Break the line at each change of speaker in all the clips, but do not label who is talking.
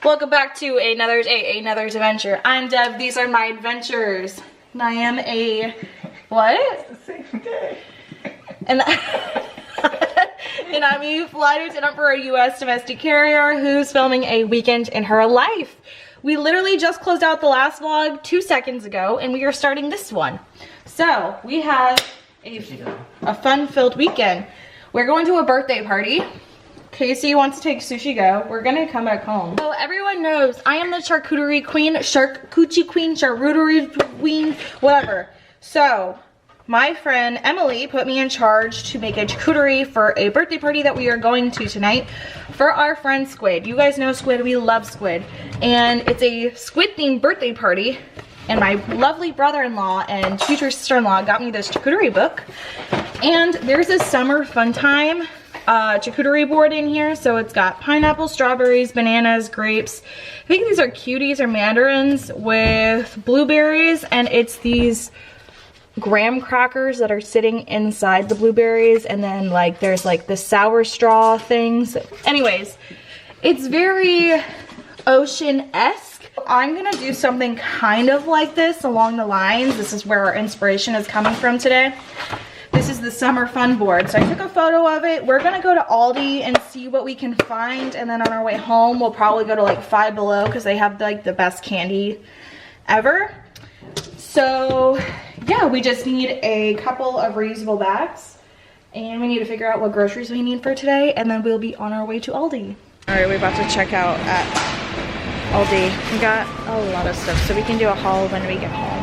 Welcome back to another's adventure. I'm Deb. These are my adventures. And I am a what?
Same day.
And and I'm a flight attendant for a U.S. domestic carrier who's filming a weekend in her life. We literally just closed out the last vlog 2 seconds ago, and we are starting this one. So we have a fun-filled weekend. We're going to a birthday party. Casey wants to take sushi go. We're gonna come back home. So everyone knows I am the charcuterie queen, charcuterie queen, whatever. So my friend Emily put me in charge to make a charcuterie for a birthday party that we are going to tonight for our friend Squid. You guys know Squid, we love Squid. And it's a Squid themed birthday party. And my lovely brother-in-law and future sister-in-law got me this charcuterie book. And there's a summer fun time charcuterie board in here. So it's got pineapple, strawberries, bananas, grapes. I think these are cuties or mandarins with blueberries, and it's these graham crackers that are sitting inside the blueberries, and then like there's like the sour straw things. Anyways, it's very ocean-esque. I'm gonna do something kind of like this along the lines. This is where our inspiration is coming from today. This is the summer fun board. So I took a photo of it. We're gonna go to Aldi and see what we can find, and then on our way home we'll probably go to like Five Below because they have like the best candy ever. So yeah, we just need a couple of reusable bags, and we need to figure out what groceries we need for today, and then we'll be on our way to Aldi. All right, we're about to check out at Aldi. We got a lot of stuff, so we can do a haul when we get home.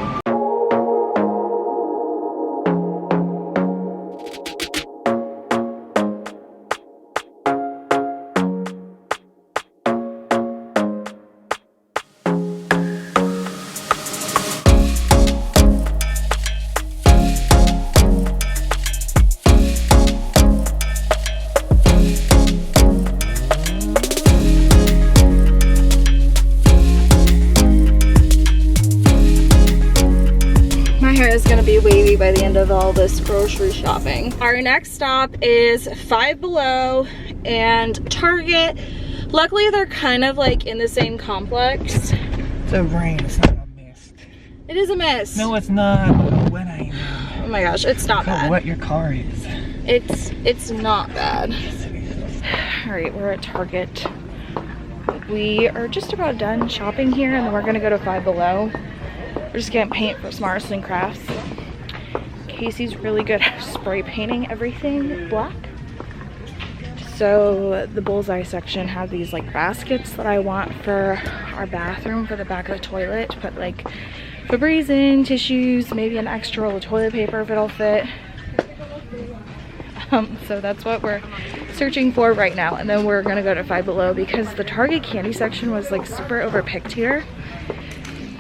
Wavy by the end of all this grocery shopping. Our next stop is Five Below and Target. Luckily they're kind of like in the same complex.
It's a rain, it's not a mist.
It is a mist.
No, it's not. Look how wet I am.
Oh my gosh, it's not bad.
Look how wet your car is.
It's not bad.
Yes, it is.
Alright, we're at Target. We are just about done shopping here, and then we're gonna go to Five Below. We're just getting paint for some arts and crafts. Casey's really good at spray painting everything black. So the bullseye section have these like baskets that I want for our bathroom, for the back of the toilet, to put like Febreze in, tissues, maybe an extra roll of toilet paper if it'll fit. So that's what we're searching for right now, and then we're gonna go to Five Below because the Target candy section was like super overpicked here,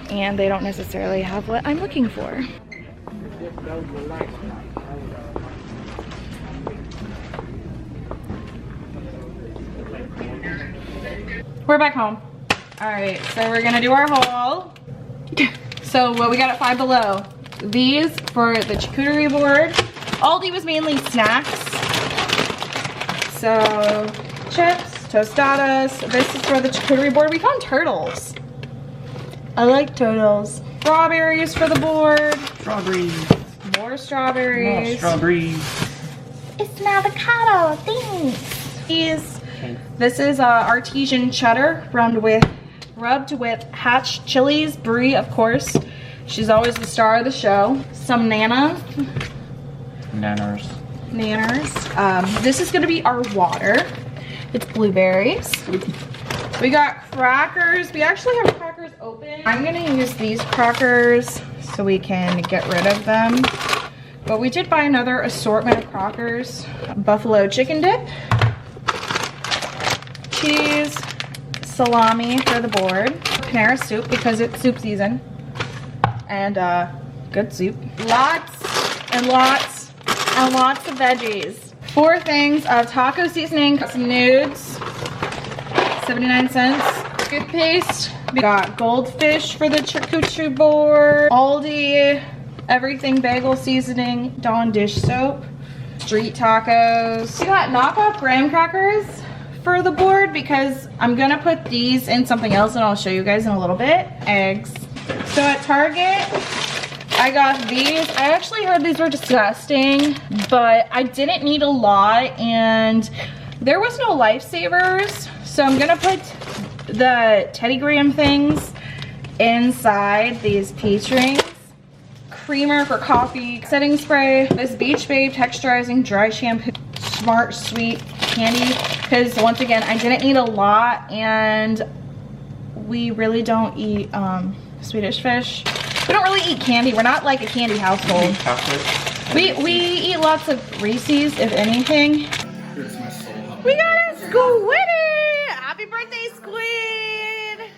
and they don't necessarily have what I'm looking for. We're back home. All right, so we're gonna do our haul. So what we got at Five Below, these for the charcuterie board. Aldi was mainly snacks. So chips, tostadas. This is for the charcuterie board. We found turtles. I like turtles. Strawberries for the board.
Strawberries.
More strawberries.
More strawberries.
It's an avocado. Thanks. This is artesian cheddar rubbed with hatch chilies. Brie, of course. She's always the star of the show. Some nanners. This is gonna be our water. It's blueberries. We got crackers. We actually have crackers open. I'm gonna use these crackers so we can get rid of them. But we did buy another assortment of crackers. Buffalo chicken dip, cheese, salami for the board, Panera soup because it's soup season, and good soup. Lots and lots and lots of veggies. 4 things of taco seasoning, some nudes, 79 cents. Toothpaste. We got goldfish for the charcuterie board. Aldi, everything bagel seasoning, Dawn dish soap, street tacos. We got knockoff graham crackers for the board because I'm gonna put these in something else and I'll show you guys in a little bit. Eggs. So at Target, I got these. I actually heard these were disgusting, but I didn't need a lot and there was no lifesavers. So I'm gonna put the Teddy Graham things inside these peach rings. Creamer for coffee, setting spray, this Beach Babe texturizing dry shampoo, Smart Sweet candy, because once again I didn't need a lot and we really don't eat Swedish fish. We don't really eat candy. We're not like a candy household. We eat lots of Reese's, if anything. We got a squid! Happy birthday, squid!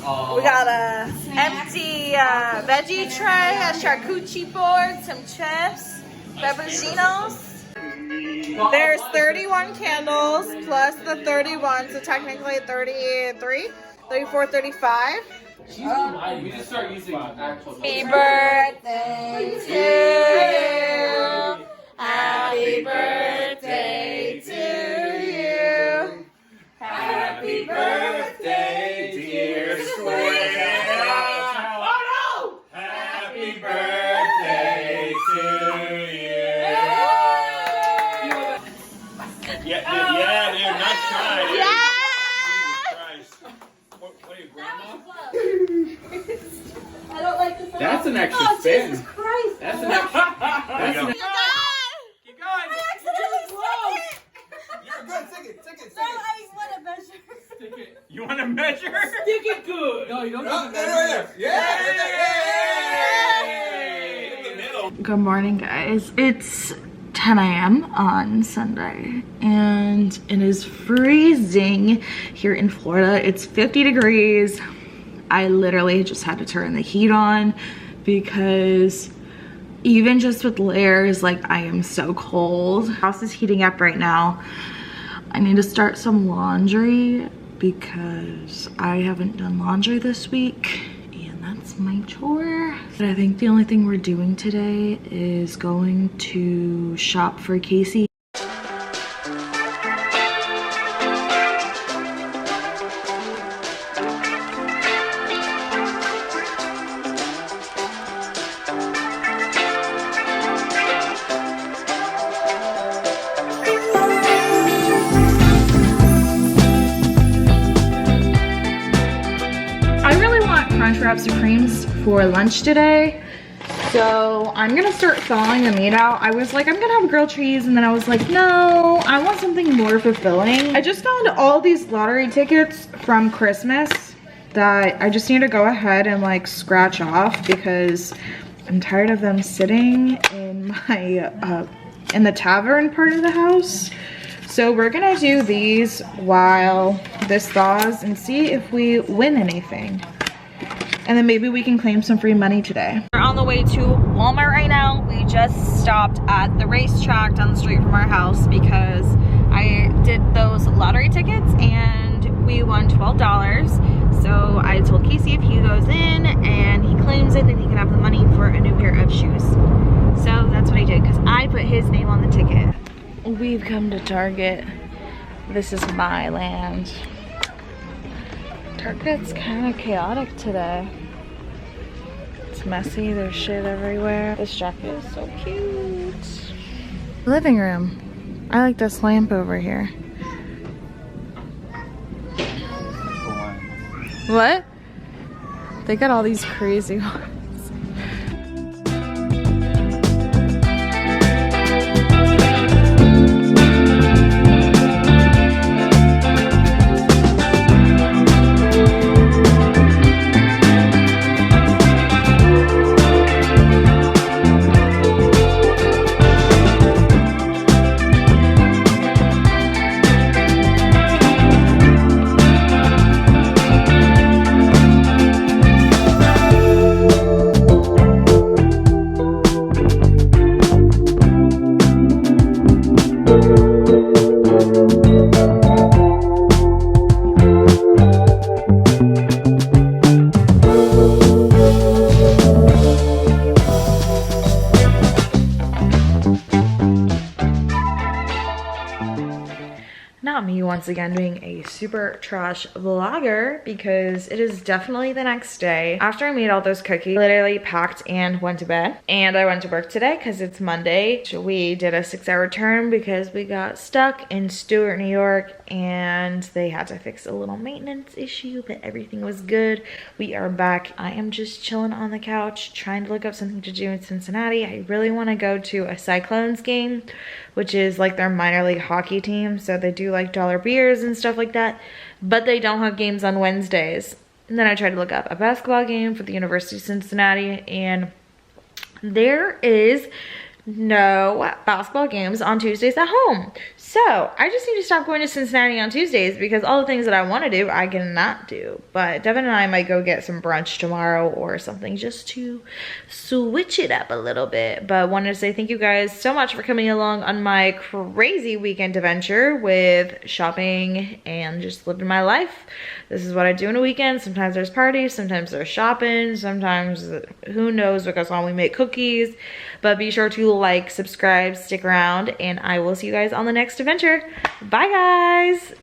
We got a empty veggie tray, a charcuterie board, some chips, pepperoncinos. There's 31 candles plus the 31, so technically 33, 34, 35.
We just start using actual.
Happy birthday to you. Happy birthday to you. Happy birthday, dear Squid.
Oh no!
Happy birthday to you. Yeah, dude, nice try. Dude.
Yeah!
Jesus Christ. What are you, grandma?
I don't like this.
That's an extra
Oh,
spin.
Jesus Christ.
That's an extra. That's an
Keep going. I accidentally stuck it.
You're good. Take it.
No, I want to measure.
Stick it.
You want to measure?
Stick it good. No, you don't.
Oh, there. Yeah. In the middle.
Good morning, guys. It's 10 a.m. on Sunday and it is freezing here in Florida. It's 50 degrees. I literally just had to turn the heat on because even just with layers, like I am so cold. House is heating up right now. I need to start some laundry because I haven't done laundry this week and that's my chore. But I think the only thing we're doing today is going to shop for Casey. Crunch Wrap Supremes for lunch today. So I'm gonna start thawing the meat out. I was like, I'm gonna have grilled cheese, and then I was like, no, I want something more fulfilling. I just found all these lottery tickets from Christmas that I just need to go ahead and like scratch off because I'm tired of them sitting in my in the tavern part of the house. So we're gonna do these while this thaws and see if we win anything. And then maybe we can claim some free money today. We're on the way to Walmart right now. We just stopped at the racetrack down the street from our house because I did those lottery tickets and we won $12. So I told Casey if he goes in and he claims it, then he can have the money for a new pair of shoes. So that's what I did because I put his name on the ticket. We've come to Target. This is my land. Target's kind of chaotic today. It's messy, there's shit everywhere. This jacket is so cute. Living room. I like this lamp over here. What? They got all these crazy ones. once again doing a super trash vlogger because it is definitely the next day. After I made all those cookies, I literally packed and went to bed. And I went to work today because it's Monday. We did a 6-hour turn because we got stuck in Stewart, New York, and they had to fix a little maintenance issue, but everything was good. We are back. I am just chilling on the couch trying to look up something to do in Cincinnati. I really want to go to a Cyclones game, which is like their minor league hockey team. So they do like dollar beers and stuff like that, but they don't have games on Wednesdays. And then I tried to look up a basketball game for the University of Cincinnati, and there is no basketball games on Tuesdays at home. So I just need to stop going to Cincinnati on Tuesdays because all the things that I want to do, I cannot do. But Devin and I might go get some brunch tomorrow or something just to switch it up a little bit. But wanted to say thank you guys so much for coming along on my crazy weekend adventure with shopping and just living my life. This is what I do in a weekend. Sometimes there's parties, sometimes there's shopping, sometimes who knows what goes on. We make cookies. But be sure to like, subscribe, stick around, and I will see you guys on the next adventure. Bye guys.